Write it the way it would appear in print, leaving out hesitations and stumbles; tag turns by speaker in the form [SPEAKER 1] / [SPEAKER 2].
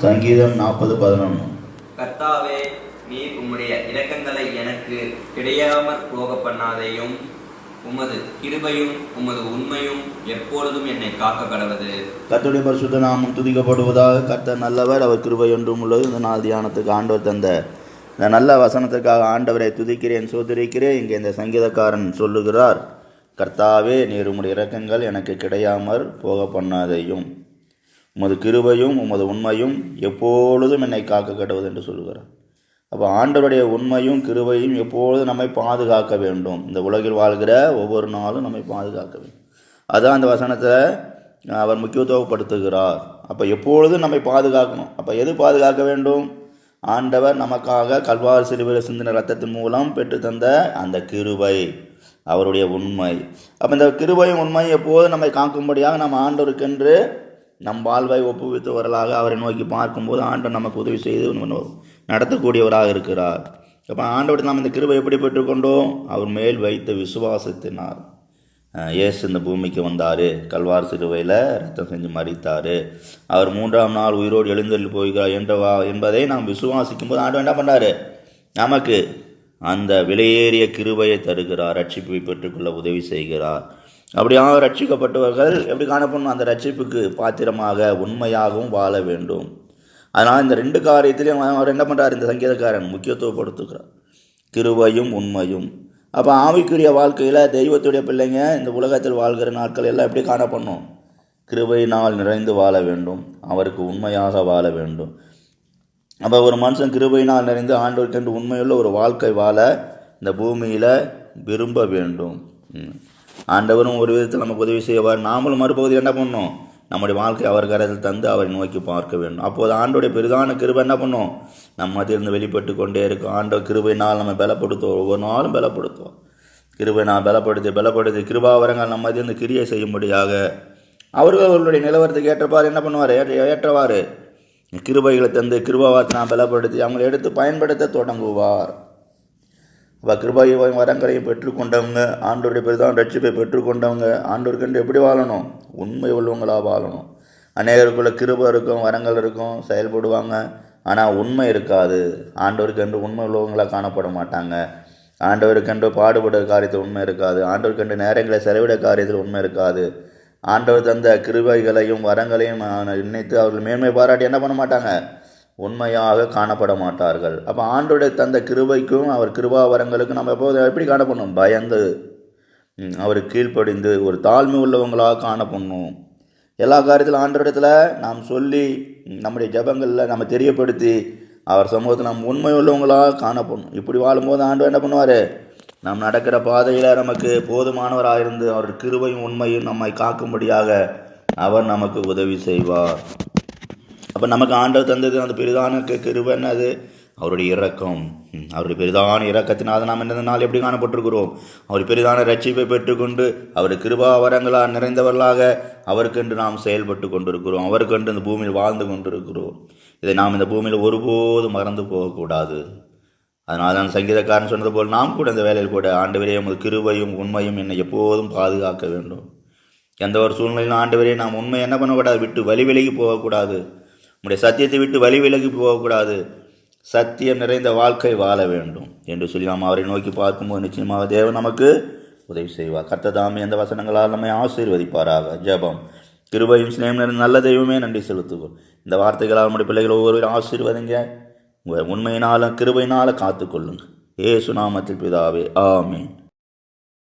[SPEAKER 1] சங்கீதம் 40:11.
[SPEAKER 2] கர்த்தாவே, நீர் உம்முடைய இரக்கங்களை எனக்கு கிடையாமற் போக பண்ணாதேயும். உமது கிருபையும் உமது உண்மையும் எப்பொழுதும் என்னை காக்க கடவது.
[SPEAKER 1] கர்த்தருடைய பரிசுத்த நாமம் துதிக்கப்படுவதாக. கர்த்தர் நல்லவர், அவர் கிருபை ஒன்றும் உள்ளது. இந்த நாள் தியானத்துக்கு ஆண்டவர் தந்த இந்த நல்ல வசனத்துக்காக ஆண்டவரை துதிக்கிறேன், சோதரிக்கிறேன். இங்கே இந்த சங்கீதக்காரன் சொல்லுகிறார், கர்த்தாவே, நீர் உம்முடைய இரக்கங்கள் எனக்கு கிடையாமற் போக பண்ணாதையும், உமது கிருபையும் உமது உண்மையும் எப்பொழுதும் என்னை காக்க கடவுது என்று சொல்லுகிறார். அப்போ ஆண்டவருடைய உண்மையும் கிருபையும் எப்பொழுதும் நம்மை பாதுகாக்க வேண்டும். இந்த உலகில் வாழ்கிற ஒவ்வொரு நாளும் நம்மை பாதுகாக்க வேண்டும். அதுதான் அந்த வசனத்தை அவர் முக்கியத்துவப்படுத்துகிறார். அப்போ எப்பொழுதும் நம்மை பாதுகாக்கணும். அப்போ எது பாதுகாக்க வேண்டும்? ஆண்டவர் நமக்காக கல்வாரி சிலுவையில் சிந்தின இரத்தத்தின் மூலம் பெற்று தந்த அந்த கிருபை, அவருடைய உண்மை. அப்போ இந்த கிருபையும் உண்மையும் எப்போதும் நம்மை காக்கும்படியாக நம்ம ஆண்டவருக்கென்று நம் வாழ்வை ஒப்புவித்தவர்களாக அவரை நோக்கி பார்க்கும்போது ஆண்டவர் நமக்கு உதவி செய்து நடத்தக்கூடியவராக இருக்கிறார். அப்போ ஆண்டவர் நாம் இந்த கிருபை எப்படி பெற்றுக்கொண்டோம்? அவர் மேல் வைத்த விசுவாசத்தினார். இயேசு இந்த பூமிக்கு வந்தார், கல்வார் சிலுவையில் ரத்தம் செஞ்சு மரித்தார், அவர் 3ஆம் நாள் உயிரோடு எழுந்தருளி போகிறார் என்பதை நாம் விசுவாசிக்கும் போது ஆண்டவர் என்ன பண்ணார்? நமக்கு அந்த விலையேறிய கிருபையை தருகிறார், ரட்சிப்பை பெற்றுக்கொள்ள உதவி செய்கிறார். அப்படியாக ரட்சிக்கப்பட்டவர்கள் எப்படி காணப்படணும்? அந்த ரட்சிப்புக்கு பாத்திரமாக உண்மையாகவும் வாழ வேண்டும். அதனால் இந்த 2 காரியத்திலையும் அவர் என்ன பண்ணுறார்? இந்த சங்கீதக்காரன் முக்கியத்துவப்படுத்துகிறார், கிருபையும் உண்மையும். அப்போ ஆவிக்குரிய வாழ்க்கையில் தெய்வத்துடைய பிள்ளைங்க இந்த உலகத்தில் வாழ்கிற நாட்கள் எல்லாம் எப்படி காணப்படணும்? கிருபையினால் நிறைந்து வாழ வேண்டும், அவருக்கு உண்மையாக வாழ வேண்டும். அப்போ ஒரு மனுஷன் கிருபையினால் நிறைந்து ஆண்டவருக்கென்று உண்மையுள்ள ஒரு வாழ்க்கை வாழ இந்த பூமியில் விரும்ப வேண்டும். ஆண்டவரும் ஒரு விதத்தில் நமக்கு உதவி செய்வார். நாமளும் மறுபகுதி என்ன பண்ணணும்? நம்முடைய வாழ்க்கை அவர் கரத்தில் தந்து அவரை நோக்கி பார்க்க வேண்டும். அப்போது ஆண்டோடைய பெரிதான கிருபை என்ன பண்ணும்? நம்ம மத்தியிலிருந்து வெளிப்பட்டு கொண்டே இருக்கும். ஆண்டவர் கிருபையினால் நம்ம பலப்படுத்துவோம், ஒவ்வொரு நாளும் பலப்படுத்துவோம். கிருபையினால் பலப்படுத்தி கிருபாவரங்கள் நம்ம மத்தியிலிருந்து கிரியை செய்யும்படியாக அவர்களுடைய நிலவரத்துக்கு ஏற்றப்பார் என்ன பண்ணுவார்? ஏற்றவாறு கிருபைகளை தந்து கிருபாவாத்தை நான் பலப்படுத்தி அவங்களை எடுத்து பயன்படுத்த தொடங்குவார். அப்போ கிருபையும் வரங்களையும் பெற்றுக்கொண்டவங்க, ஆண்டோருடைய பெரிதான ரட்சிப்பை பெற்றுக்கொண்டவங்க ஆண்டோருக்கென்று எப்படி வாழணும்? உண்மை உள்ளவங்களாக வாழணும். அநேகருக்குள்ள கிருபை இருக்கும், வரங்கள் இருக்கும், செயல்படுவாங்க, ஆனால் உண்மை இருக்காது. ஆண்டவருக்கென்று உண்மை உள்ளவங்களாக காணப்பட மாட்டாங்க. ஆண்டவருக்கென்று பாடுபடுற காரியத்தில் உண்மை இருக்காது. ஆண்டவருக்கென்று நேரங்களை செலவிட காரியத்தில் உண்மை இருக்காது. ஆண்டவர் தந்த கிருபைகளையும் வரங்களையும் நினைத்து அவர்கள் மேன்மை பாராட்டி என்ன பண்ண மாட்டாங்க? உண்மையாக காணப்பட மாட்டார்கள். அப்போ ஆண்டோடைய தந்த கிருபைக்கும் அவர் கிருபா வரங்களுக்கும் நம்ம எப்போது எப்படி காணப்படணும்? பயந்து அவருக்கு கீழ்ப்படிந்து ஒரு தாழ்மை உள்ளவங்களாக காணப்படணும். எல்லா காரியத்திலும் ஆண்டோடத்தில் நாம் சொல்லி நம்முடைய ஜபங்களில் நம்ம தெரியப்படுத்தி அவர் சமூகத்தில் நாம் உண்மை உள்ளவங்களாக காணப்படணும். இப்படி வாழும்போது ஆண்டவர் என்ன பண்ணுவார்? நாம் நடக்கிற பாதையில் நமக்கு போதுமானவராக இருந்து அவர் கிருபையும் உண்மையும் நம்மை காக்கும்படியாக அவர் நமக்கு உதவி செய்வார். அப்போ நமக்கு ஆண்டவர் தந்தது அந்த பெரிதான கிருபை என்னது? அவருடைய இரக்கம். அவருடைய பெரிதான இரக்கத்தினால் நாம் இந்த நாள் எப்படி காணப்பட்டிருக்கிறோம்? அவர் பெரிதான ரட்சிப்பை பெற்றுக்கொண்டு அவர் கிருபா வரங்களால் நிறைந்தவர்களாக அவருக்கென்று நாம் செயல்பட்டு கொண்டிருக்கிறோம். அவருக்கென்று இந்த பூமியில் வாழ்ந்து கொண்டிருக்கிறோம். இதை நாம் இந்த பூமியில் ஒருபோதும் மறந்து போகக்கூடாது. அதனால் தான் சங்கீதக்காரன் சொன்னது போல் நாம் கூட இந்த வேலையில் கூட ஆண்டவரே உமது கிருபையும் உண்மையும் என்னை எப்போதும் பாதுகாக்க வேண்டும். எந்த ஒரு சூழ்நிலையிலும் ஆண்டவரே நாம் உண்மை என்ன பண்ணக்கூடாது? விட்டு வழி விலகி போகக்கூடாது. நம்முடைய சத்தியத்தை விட்டு வழி விலகி போகக்கூடாது. சத்தியம் நிறைந்த வாழ்க்கை வாழ வேண்டும் என்று சொல்லி நாம் அவரை நோக்கி பார்க்கும்போது நிச்சயமாக தேவன் நமக்கு உதவி செய்வார். கர்த்தர் தாமே அந்த வசனங்களால் நம்மை ஆசீர்வதிப்பாராக. ஜெபம். கிருபையும் சிநேகம் நிறைந்த நல்ல தெய்வமே நன்றி செலுத்துவோம். இந்த வார்த்தைகளால் நம்முடைய பிள்ளைகள் ஒவ்வொருவரும் ஆசீர்வதிங்க. உங்கள் உண்மையினாலும் கிருபையினால காத்துக்கொள்ளுங்க. இயேசு நாமத்தில் பிதாவே, ஆமென்.